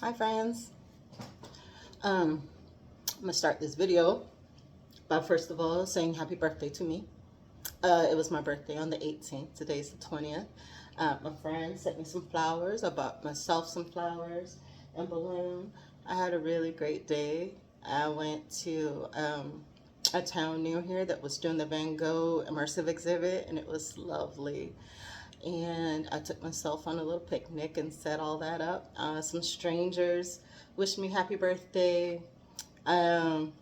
Hi friends. Um, I'm gonna start this video by first of all saying happy birthday to me. It was my birthday on the 18th. Today's the 20th. My friend sent me some flowers. I bought myself some flowers and balloon. I had a really great day. I went to a town near here that was doing the Van Gogh immersive exhibit, and it was lovely. And I took myself on a little picnic and set all that up. Some strangers wished me happy birthday. Um,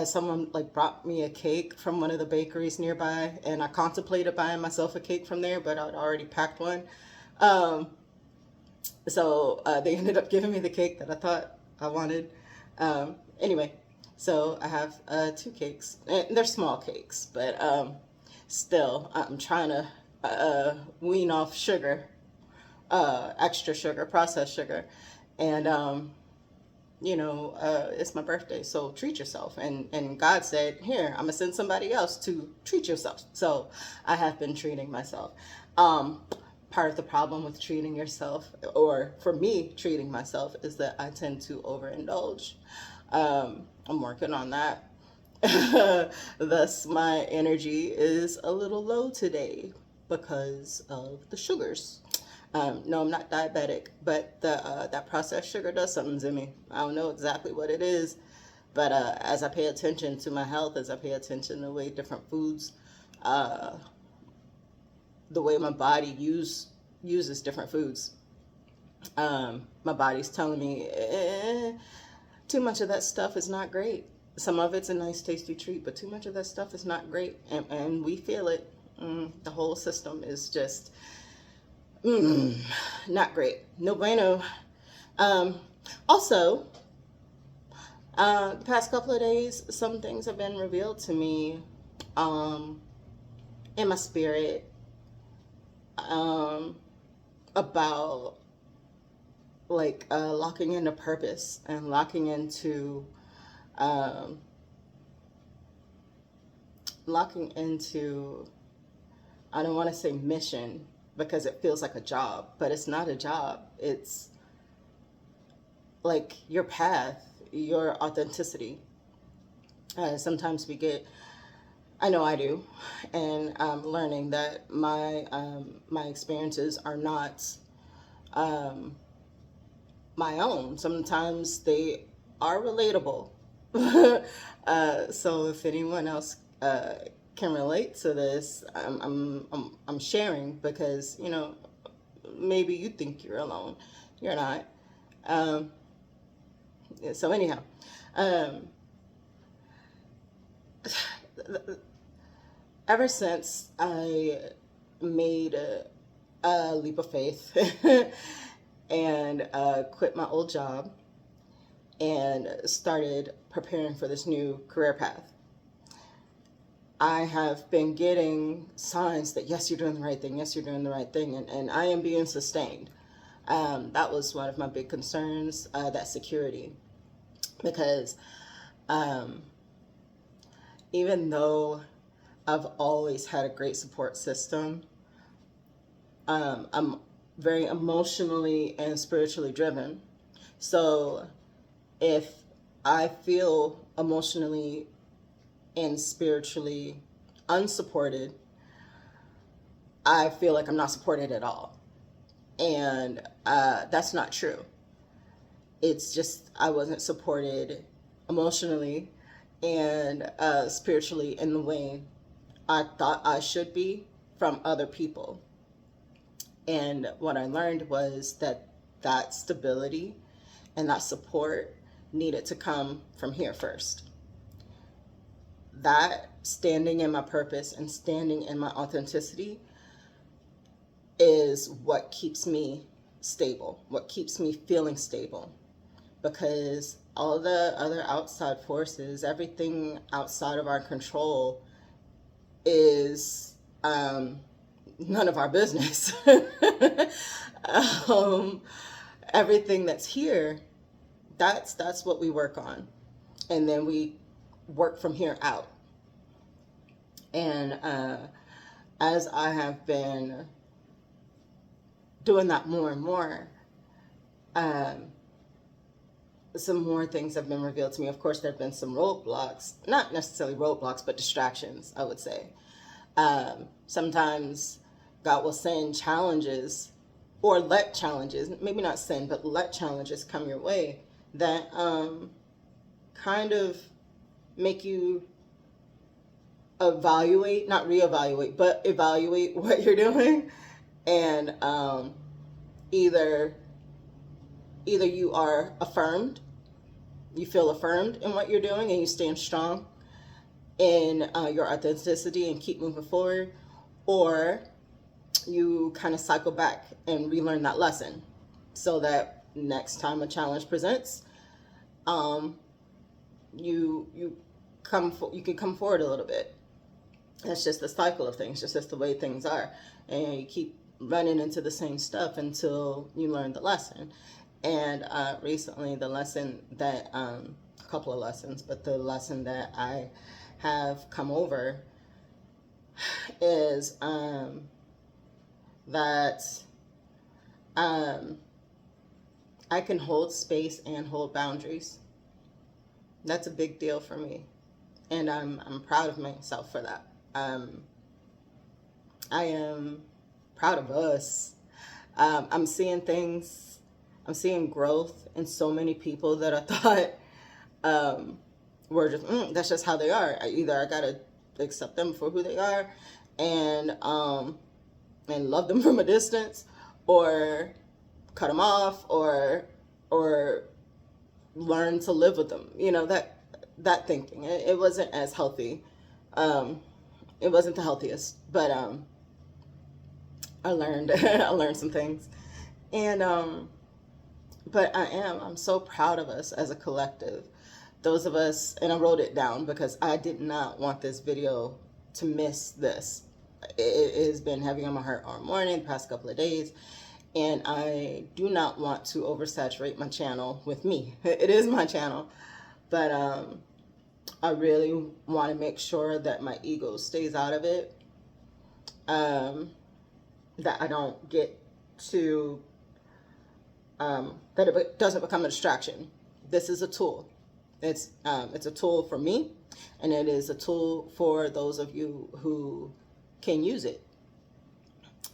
Someone like brought me a cake from one of the bakeries nearby, and I contemplated buying myself a cake from there, but I'd already packed one. Um, so they ended up giving me the cake that I thought I wanted. Anyway, so I have two cakes. And they're small cakes, but still, I'm trying to wean off sugar, extra sugar, processed sugar, and it's my birthday, so treat yourself. And God said, here, I'm gonna send somebody else to treat yourself. So I have been treating myself. Um, Part of the problem with treating yourself, or for me treating myself, is that I tend to overindulge. I'm working on that. Thus, my energy is a little low today because of the sugars. No, I'm not diabetic, but the that processed sugar does something to me. I don't know exactly what it is, but as I pay attention to my health, as I pay attention to the way different foods, uh, the way my body uses different foods, my body's telling me too much of that stuff is not great. Some of it's a nice, tasty treat, but too much of that stuff is not great, and we feel it. The whole system is just mm, not great. No bueno. Um, Also, the past couple of days, some things have been revealed to me um, in my spirit um, about locking into purpose and um, locking into, I don't want to say mission because it feels like a job, but it's not a job. It's like your path, your authenticity. Sometimes we get, I know I do, and I'm learning that my experiences are not um, my own. Sometimes they are relatable. So if anyone else can relate to this, I'm sharing because maybe you think you're alone. You're not. Um, so anyhow, um, ever since I made a leap of faith and quit my old job and started preparing for this new career path, I have been getting signs that yes, you're doing the right thing, yes, you're doing the right thing, and I am being sustained. That was one of my big concerns, that security, because um, even though I've always had a great support system, I'm very emotionally and spiritually driven. So if I feel emotionally and spiritually unsupported, I feel like I'm not supported at all. And that's not true. It's just I wasn't supported emotionally and spiritually in the way I thought I should be from other people. And what I learned was that that stability and that support needed to come from here first. That standing in my purpose and standing in my authenticity is what keeps me stable, what keeps me feeling stable. Because all the other outside forces, everything outside of our control, is none of our business. um, Everything that's here, that's what we work on, and then we work from here out. And as I have been doing that more and more, um, some more things have been revealed to me. Of course, there have been some roadblocks, not necessarily roadblocks, but distractions, I would say. Sometimes God will send challenges or let challenges, maybe not send, but let challenges come your way that kind of make you evaluate, not reevaluate, but evaluate what you're doing. And either you are affirmed, you feel affirmed in what you're doing, and you stand strong in your authenticity and keep moving forward, or you kind of cycle back and relearn that lesson so that next time a challenge presents, you you can come forward a little bit. That's just the cycle of things, just the way things are, and you keep running into the same stuff until you learn the lesson. And recently, the lesson that a couple of lessons, but the lesson that I have come over is that I can hold space and hold boundaries. That's a big deal for me, and I'm proud of myself for that. I am proud of us. I'm seeing things. I'm seeing growth in so many people that I thought were just that's just how they are. Either I gotta accept them for who they are, and love them from a distance, or cut them off, or learn to live with them. You know, that thinking. It wasn't as healthy. It wasn't the healthiest, but I learned I learned some things, and but I'm so proud of us as a collective. Those of us, and I wrote it down because I did not want this video to miss this. It has been heavy on my heart all morning, the past couple of days, and I do not want to oversaturate my channel with me. It is my channel, but I really want to make sure that my ego stays out of it, that I don't get to, that it doesn't become a distraction. This is a tool. It's a tool for me, and it is a tool for those of you who can use it.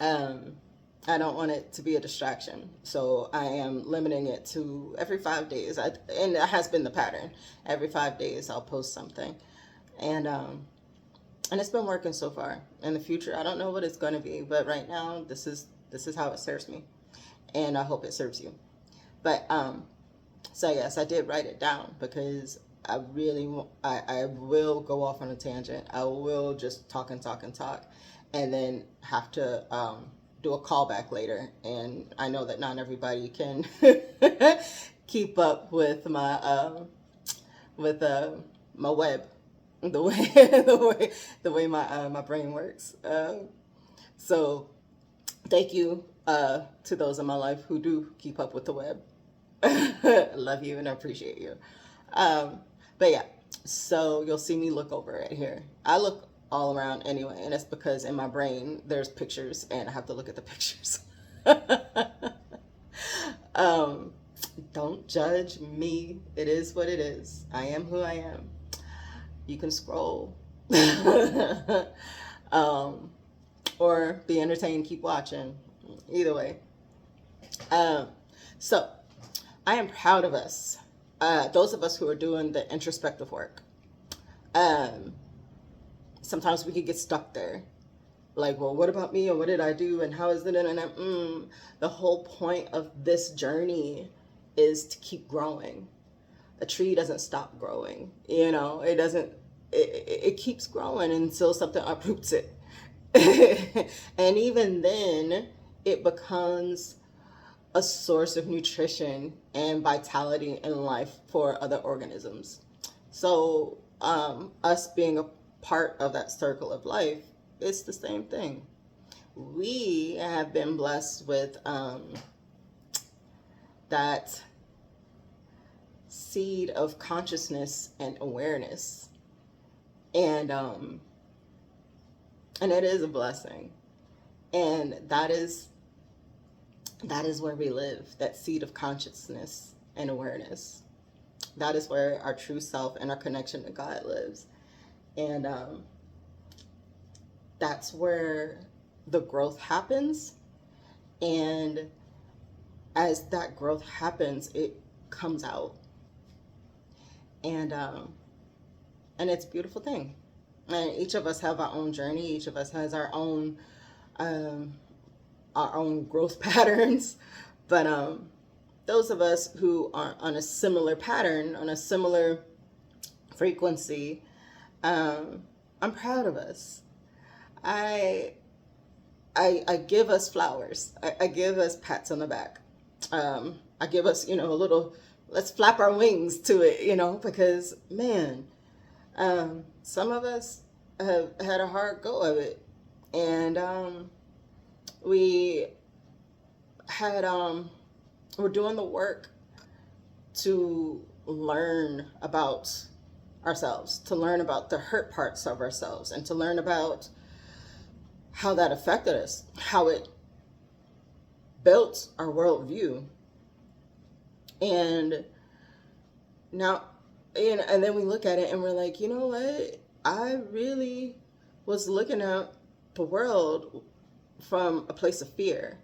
I don't want it to be a distraction, so I am limiting it to every 5 days. And that has been the pattern. Every 5 days, I'll post something, and it's been working so far. In the future, I don't know what it's going to be, but right now, this is how it serves me, and I hope it serves you. But so yes, I did write it down because I really I will go off on a tangent. I will just talk and talk and talk, and then have to do a callback later. And I know that not everybody can keep up with my my web, the way the way my brain works. So thank you to those in my life who do keep up with the web. I love you and I appreciate you. But yeah, so you'll see me look over it here. I look all around anyway, and it's because in my brain there's pictures and I have to look at the pictures. Don't judge me. It is what it is. I am who I am. You can scroll. Or be entertained, keep watching. Either way. So I am proud of us. Those of us who are doing the introspective work. Sometimes we could get stuck there. Like, well, what about me, and what did I do, and how is it? And the whole point of this journey is to keep growing. A tree doesn't stop growing. You know, it doesn't. It keeps growing until something uproots it. And even then, it becomes a source of nutrition and vitality in life for other organisms. So us being a part of that circle of life, it's the same thing. We have been blessed with that seed of consciousness and awareness, and it is a blessing, and that is that is where we live, that seed of consciousness and awareness. That is where our true self and our connection to God lives. And that's where the growth happens. And as that growth happens, it comes out. And it's a beautiful thing. And each of us have our own journey. Each of us has um, our own growth patterns. But those of us who are on a similar pattern, on a similar frequency, I'm proud of us. I I give us flowers. I give us pats on the back. I give us, a little, let's flap our wings to it, because man, some of us have had a hard go of it. And we had, we're doing the work to learn about ourselves, to learn about the hurt parts of ourselves, and to learn about how that affected us, how it built our worldview. And now, and then we look at it and we're like, you know what? I really was looking at the world from a place of fear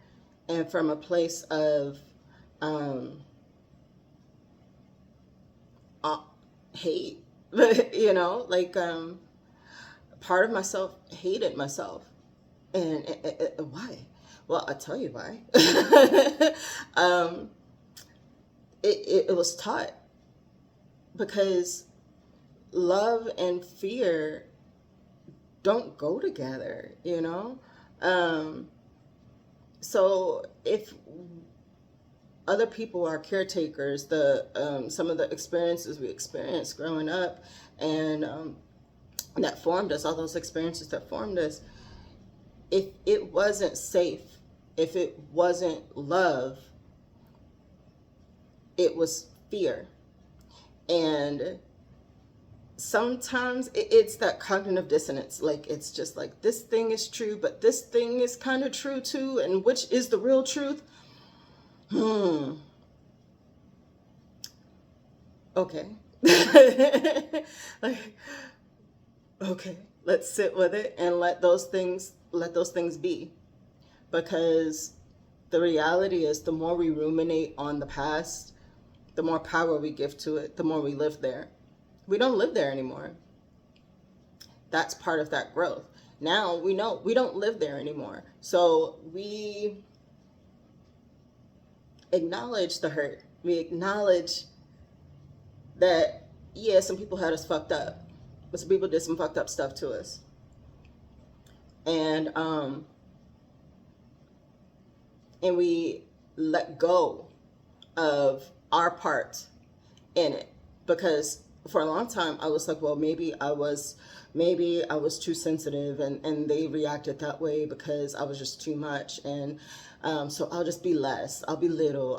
and from a place of hate. Part of myself hated myself. And why? Well, I'll tell you why. It was taught, because love and fear don't go together, So if other people are caretakers, some of the experiences we experienced growing up, and that formed us, all those experiences that formed us, if it wasn't safe, if it wasn't love, it was fear. And sometimes it's that cognitive dissonance. Like, it's just like, this thing is true, but this thing is kind of true too. And which is the real truth? Okay. Okay, let's sit with it and let those things be. Because the reality is, the more we ruminate on the past, the more power we give to it, the more we live there. We don't live there anymore. That's part of that growth. Now we know we don't live there anymore. So we acknowledge the hurt. We acknowledge that, yeah, some people had us fucked up. But some people did some fucked up stuff to us. And we let go of our part in it. Because for a long time I was like, well, maybe I was too sensitive, and they reacted that way because I was just too much. And so I'll just be less. I'll be little.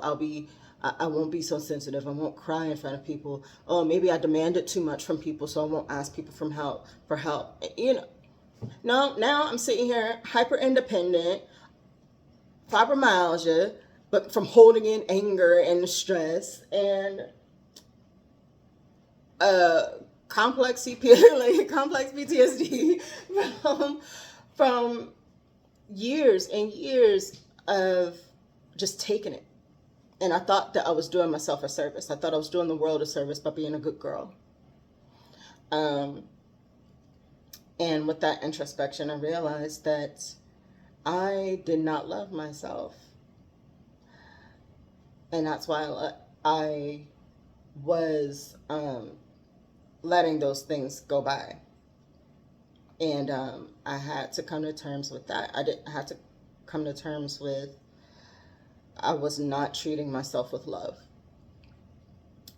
I won't be so sensitive. I won't cry in front of people. Oh, maybe I demanded too much from people, so I won't ask people for help. No, now I'm sitting here hyper independent, fibromyalgia, but from holding in anger and stress, and complex complex PTSD from years and years of just taking it. And I thought that I was doing myself a service. I thought I was doing the world a service by being a good girl. And with that introspection, I realized that I did not love myself. And that's why I was letting those things go by. And I had to come to terms with that. I had to come to terms with, I was not treating myself with love.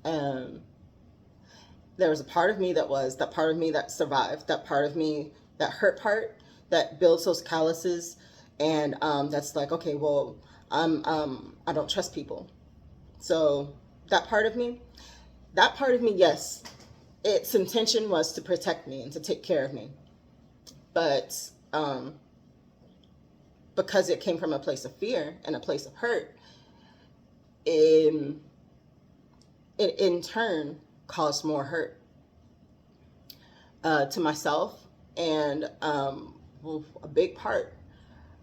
There was a part of me that part of me that survived, that part of me, that hurt part, that builds those calluses, and that's like, okay, well, I don't trust people. So that part of me, yes, its intention was to protect me and to take care of me. But because it came from a place of fear and a place of hurt, it in turn caused more hurt to myself. And a big part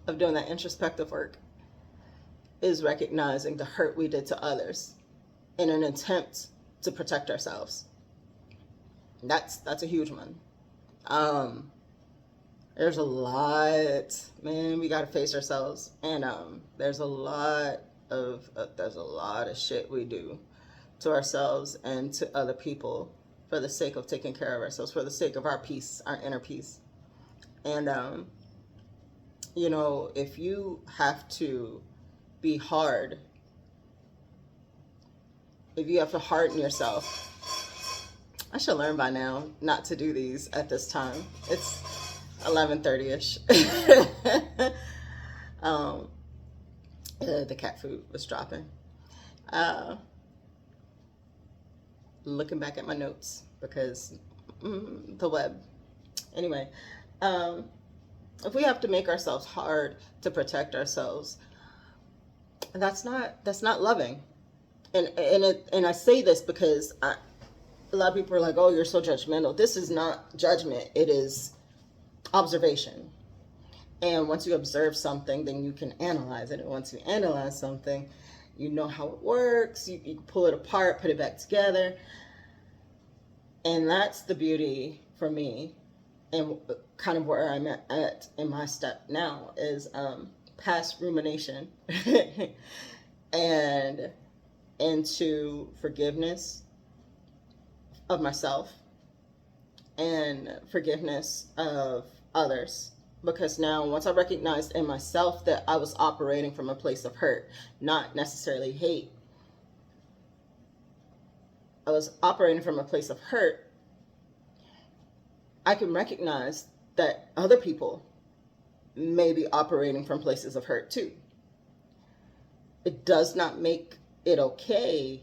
of doing that introspective work is recognizing the hurt we did to others in an attempt to protect ourselves. That's a huge one. There's a lot, man, we got to face ourselves. And there's a lot of shit we do to ourselves and to other people for the sake of taking care of ourselves, for the sake of our peace, our inner peace. And you know, if you have to be hard, if you have to harden yourself, I should learn by now not to do these at this time. It's 11:30ish. The cat food was dropping. Looking back at my notes because the web. Anyway, if we have to make ourselves hard to protect ourselves, that's not loving. And I say this because a lot of people are like, "Oh, you're so judgmental." This is not judgment. It is observation. And once you observe something, then you can analyze it. And once you analyze something, you know how it works. You can pull it apart, put it back together. And that's the beauty for me, and kind of where I'm at in my step now is past rumination and into forgiveness of myself and forgiveness of others. Because now, once I recognized in myself that I was operating from a place of hurt, not necessarily hate, I was operating from a place of hurt, I can recognize that other people may be operating from places of hurt too. It does not make it okay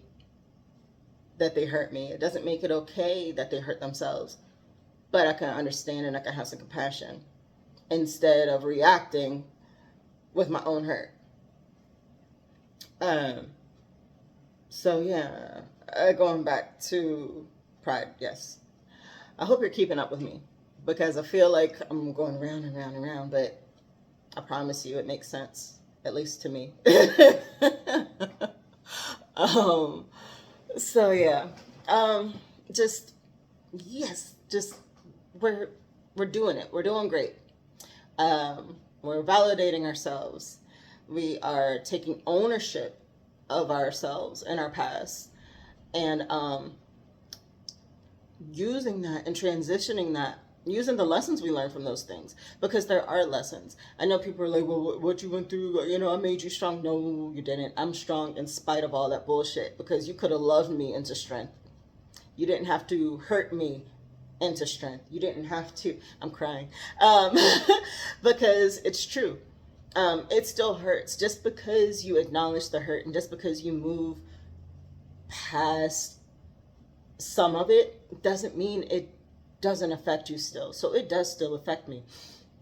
that they hurt me. It doesn't make it okay that they hurt themselves. But I can understand and I can have some compassion instead of reacting with my own hurt. So yeah, going back to pride, yes. I hope you're keeping up with me because I feel like I'm going round and round and round, but I promise you it makes sense, at least to me. So yeah, just we're doing it. We're doing great. We're validating ourselves. We are taking ownership of ourselves and our past, and using that and transitioning that, using the lessons we learned from those things, because there are lessons. I know people are like, well, what you went through, you know, I made you strong. No, you didn't. I'm strong in spite of all that bullshit, because you could have loved me into strength. You didn't have to hurt me into strength. You didn't have to, I'm crying, because it's true. It still hurts. Just because you acknowledge the hurt and just because you move past some of it doesn't mean it doesn't affect you still. So it does still affect me.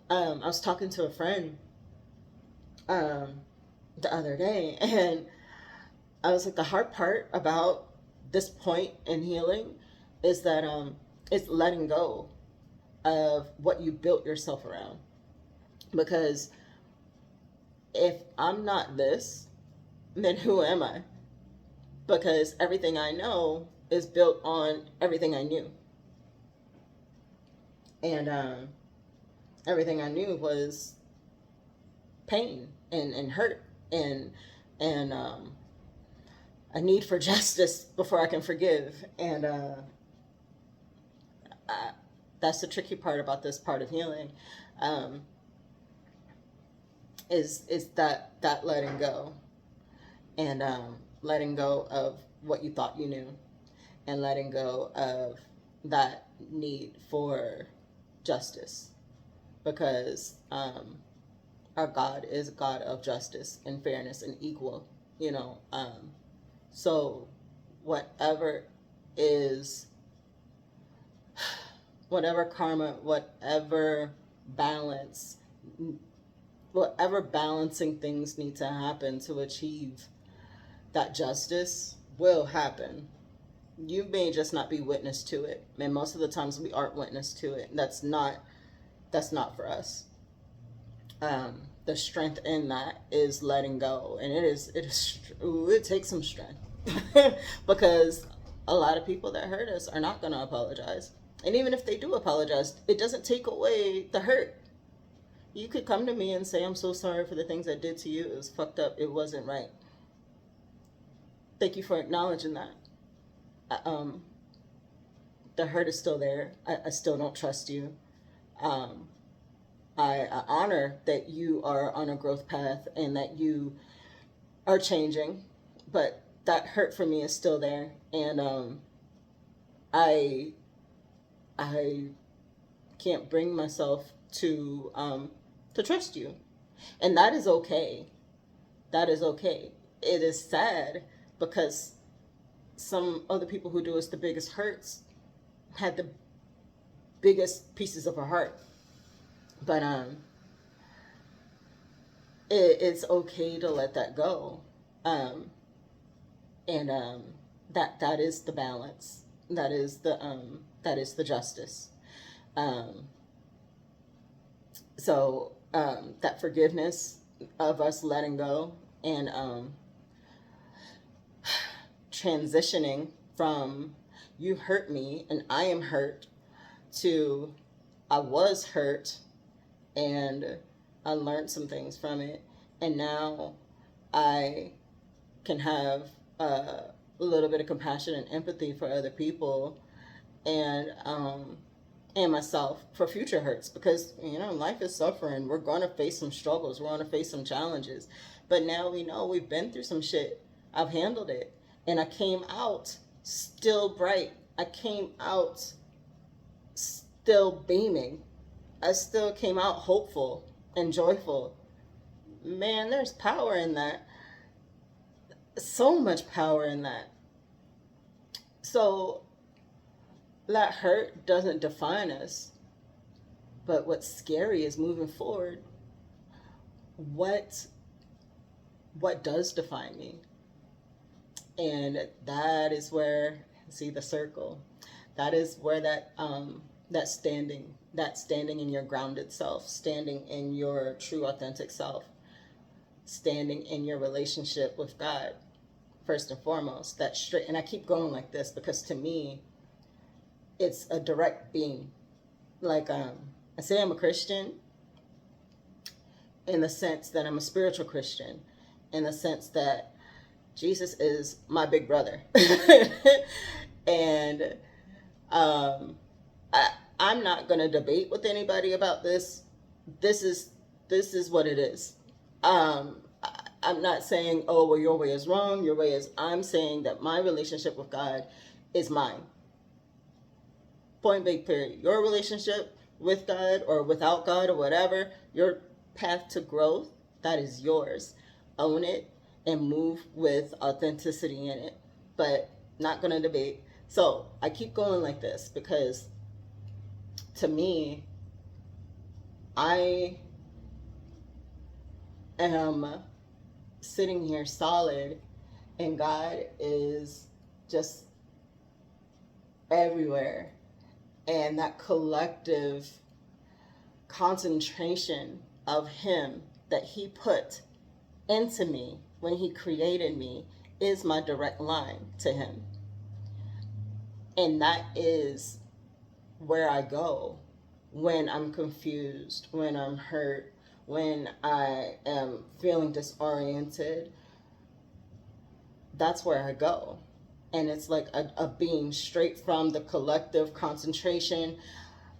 I was talking to a friend the other day, and I was like, the hard part about this point in healing is that it's letting go of what you built yourself around. Because if I'm not this, then who am I? Because everything I know is built on everything I knew. And everything I knew was pain and hurt and a need for justice before I can forgive. And that's the tricky part about this part of healing, is that letting go, and letting go of what you thought you knew, and letting go of that need for justice, because our God is a God of justice and fairness and equal, you know. So whatever karma, whatever balance whatever balancing things need to happen to achieve that justice will happen. You may just not be witness to it, and most of the times we aren't witness to it. That's not for us. The strength in that is letting go, and it takes some strength because a lot of people that hurt us are not going to apologize, and even if they do apologize, it doesn't take away the hurt. You could come to me and say, I'm so sorry for the things I did to you. It was fucked up. It wasn't right. Thank you for acknowledging that. Um, the hurt is still there. I still don't trust you. Um, I honor that you are on a growth path and that you are changing, but that hurt for me is still there. And I I can't bring myself to trust you, and that is okay. That is okay. It is sad because some other people who do us the biggest hurts had the biggest pieces of our heart. But it's okay to let that go. Um, and that is the balance. That is the justice. Um, so that forgiveness of us letting go and transitioning from you hurt me and I am hurt to I was hurt and I learned some things from it, and now I can have a little bit of compassion and empathy for other people and myself for future hurts, because life is suffering. We're going to face some struggles. We're going to face some challenges, but now we know we've been through some shit. I've handled it, and I came out still bright. I came out still beaming. I still came out hopeful and joyful. Man, there's power in that. So much power in that. So that hurt doesn't define us. But what's scary is moving forward. What what does define me? And that is where, see the circle. That is where that standing in your grounded self, standing in your true authentic self, standing in your relationship with God, first and foremost, that straight. And I keep going like this because to me it's a direct beam. Like I say I'm a Christian in the sense that I'm a spiritual Christian, in the sense that Jesus is my big brother. And um, I, I'm not going to debate with anybody about this. This is this is what it is. I'm not saying, oh, well, your way is wrong, your way is. I'm saying that my relationship with God is mine. Point blank, period. Your relationship with God or without God or whatever, your path to growth, that is yours. Own it and move with authenticity in it. But not going to debate. So I keep going like this because to me, I am sitting here solid, and God is just everywhere. And that collective concentration of Him that He put into me when He created me is my direct line to Him. And that is where I go when I'm confused, when I'm hurt, when I am feeling disoriented. That's where I go. And it's like a beam straight from the collective concentration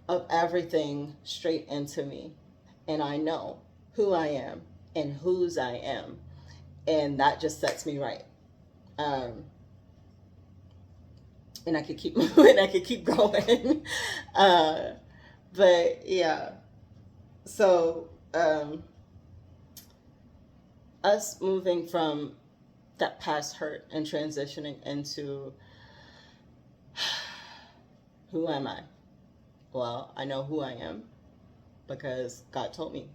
of everything straight into me. And I know who I am and whose I am. And that just sets me right. Um, and I could keep moving, I could keep going. uh, but yeah, so us moving from that past hurt and transitioning into who am I? Well, I know who I am because God told me.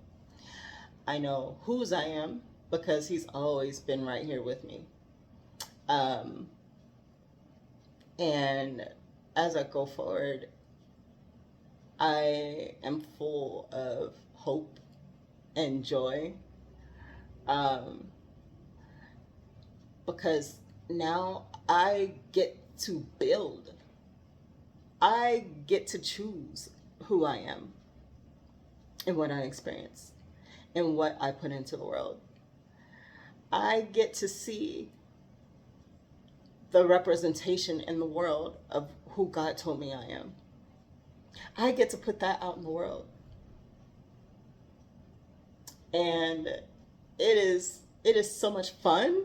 I know whose I am because he's always been right here with me. Um, and as I go forward, I am full of hope and joy, um, because now I get to build. I get to choose who I am and what I experience and what I put into the world. I get to see the representation in the world of who God told me I am. I get to put that out in the world. And it is so much fun,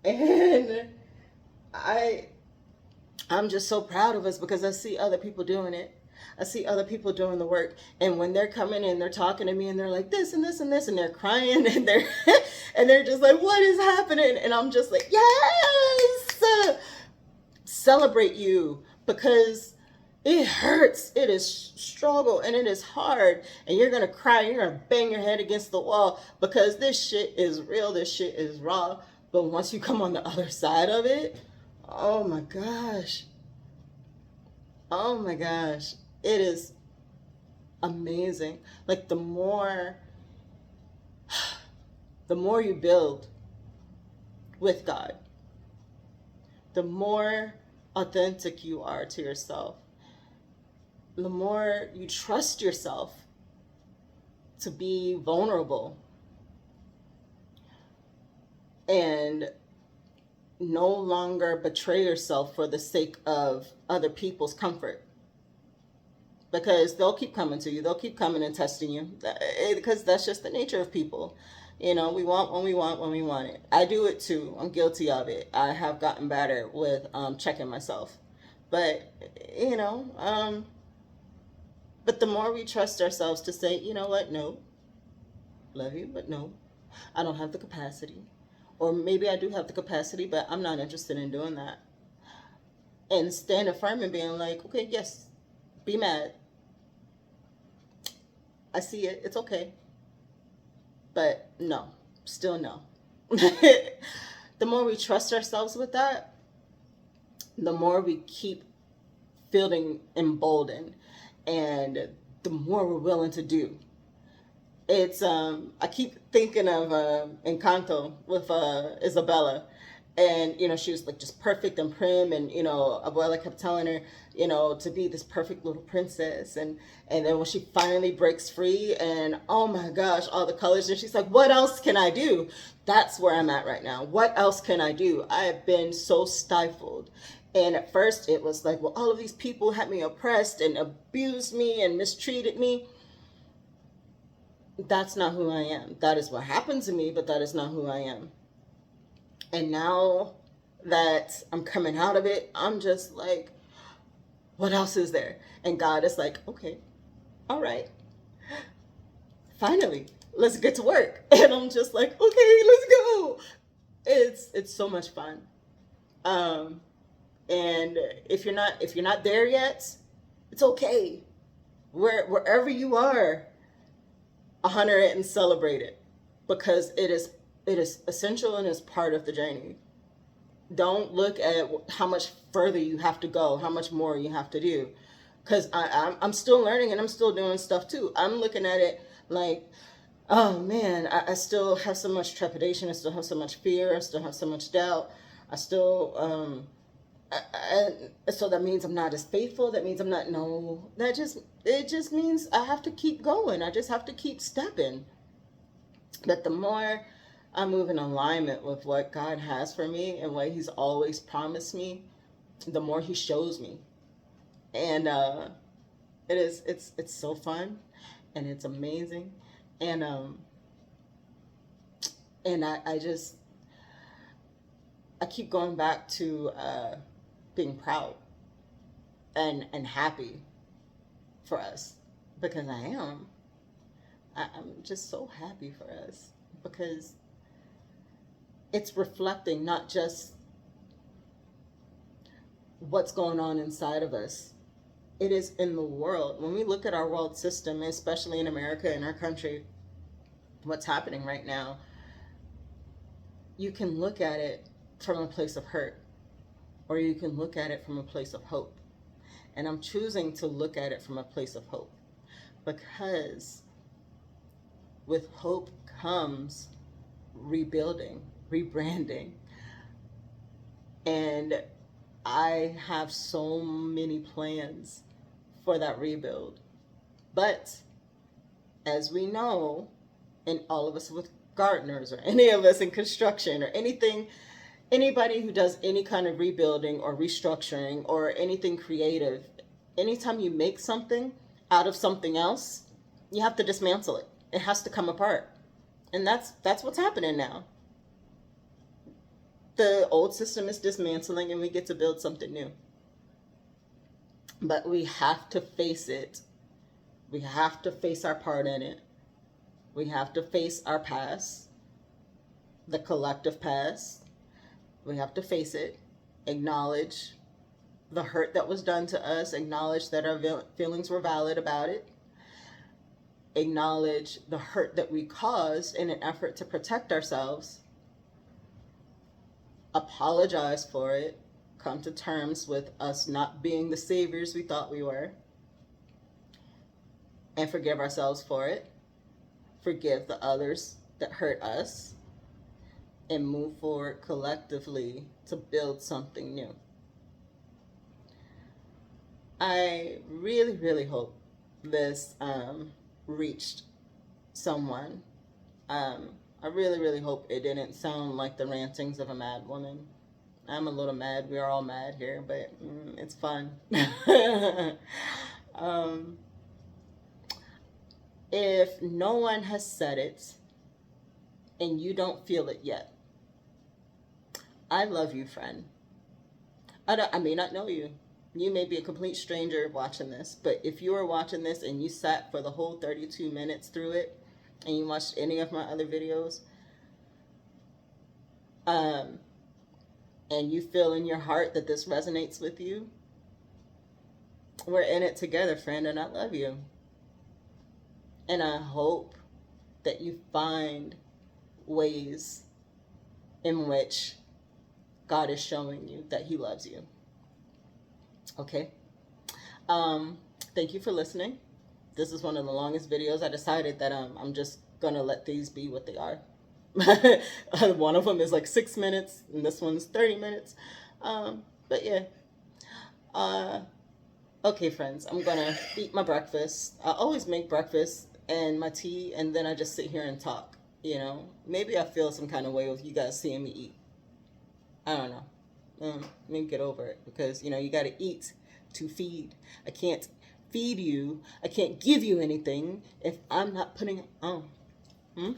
and I I'm just so proud of us because I see other people doing it. I see other people doing the work, and when they're coming in, they're talking to me, and they're like this and this and this, and they're crying, and they're and they're just like, "What is happening?" And I'm just like, "Yes, celebrate you because it hurts. It is struggle and it is hard, and you're gonna cry. You're gonna bang your head against the wall because this shit is real. This shit is raw. But once you come on the other side of it, oh my gosh, oh my gosh, it is amazing. Like the more you build with God, the more authentic you are to yourself, the more you trust yourself to be vulnerable and no longer betray yourself for the sake of other people's comfort. Because they'll keep coming to you, they'll keep coming and testing you, because that's just the nature of people. We want when we want it. I do it too. I'm guilty of it. I have gotten better with checking myself. But, you know, but the more we trust ourselves to say, you know what, no, love you, but no, I don't have the capacity. Or maybe I do have the capacity, but I'm not interested in doing that. And stand firm and being like, okay, yes, be mad. I see it. It's okay. But no, still no. The more we trust ourselves with that, the more we keep feeling emboldened, and the more we're willing to do. It's I keep thinking of Encanto with Isabella, and she was like just perfect and prim, and Abuela kept telling her to be this perfect little princess, and then when she finally breaks free, and oh my gosh, all the colors, and she's like, what else can I do? That's where I'm at right now. What else can I do? I have been so stifled. And at first it was like, well, all of these people had me oppressed and abused me and mistreated me. That's not who I am. That is what happened to me, but that is not who I am. And now that I'm coming out of it, I'm just like, what else is there? And God is like, okay, all right, finally, let's get to work. And I'm just like, okay, let's go. It's so much fun. Um, and if you're not there yet, it's okay. Wherever you are, honor it and celebrate it, because it is essential and is part of the journey. Don't look at how much further you have to go, how much more you have to do, because I'm still learning and I'm still doing stuff too. I'm looking at it like, oh man, I still have so much trepidation. I still have so much fear. I still have so much doubt. I still so that means I'm not as faithful. That means I'm not. No, it just means I have to keep going. I just have to keep stepping. But the more I move in alignment with what God has for me and what He's always promised me, the more He shows me. And it's so fun, and it's amazing, and I just I keep going back to being proud and happy for us, because I am. I'm just so happy for us, because it's reflecting not just what's going on inside of us, it is in the world. When we look at our world system, especially in America, in our country, what's happening right now, you can look at it from a place of hurt, or you can look at it from a place of hope. And I'm choosing to look at it from a place of hope, because with hope comes rebuilding, rebranding. And I have so many plans for that rebuild. But as we know, and all of us with gardeners, or any of us in construction, or anybody who does any kind of rebuilding or restructuring or anything creative, anytime you make something out of something else, you have to dismantle it. It has to come apart. And that's what's happening now. The old system is dismantling and we get to build something new. But we have to face it. We have to face our part in it. We have to face our past, the collective past. We have to face it, acknowledge the hurt that was done to us, acknowledge that our feelings were valid about it, acknowledge the hurt that we caused in an effort to protect ourselves, apologize for it, come to terms with us not being the saviors we thought we were, and forgive ourselves for it, forgive the others that hurt us, and move forward collectively to build something new. I really, really hope this reached someone. I really, really hope it didn't sound like the rantings of a mad woman. I'm a little mad. We're all mad here, but it's fun. If no one has said it and you don't feel it yet, I love you, friend. I may not know you. You may be a complete stranger watching this, but if you are watching this and you sat for the whole 32 minutes through it, and you watched any of my other videos, and you feel in your heart that this resonates with you, we're in it together, friend, and I love you. And I hope that you find ways in which God is showing you that He loves you. Okay? Thank you for listening. This is one of the longest videos. I decided that I'm just going to let these be what they are. One of them is like 6 minutes, and this one's 30 minutes. But yeah. Okay, friends, I'm going to eat my breakfast. I always make breakfast and my tea, and then I just sit here and talk. You know, maybe I feel some kind of way with you guys seeing me eat. I don't know. Maybe get over it, because, you know, you got to eat to feed. I can't feed you. I can't give you anything if I'm not putting it on. If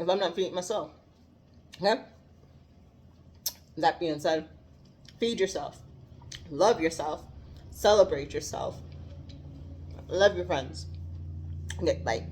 I'm not feeding myself. Okay? That being said, feed yourself. Love yourself. Celebrate yourself. Love your friends. Okay, bye.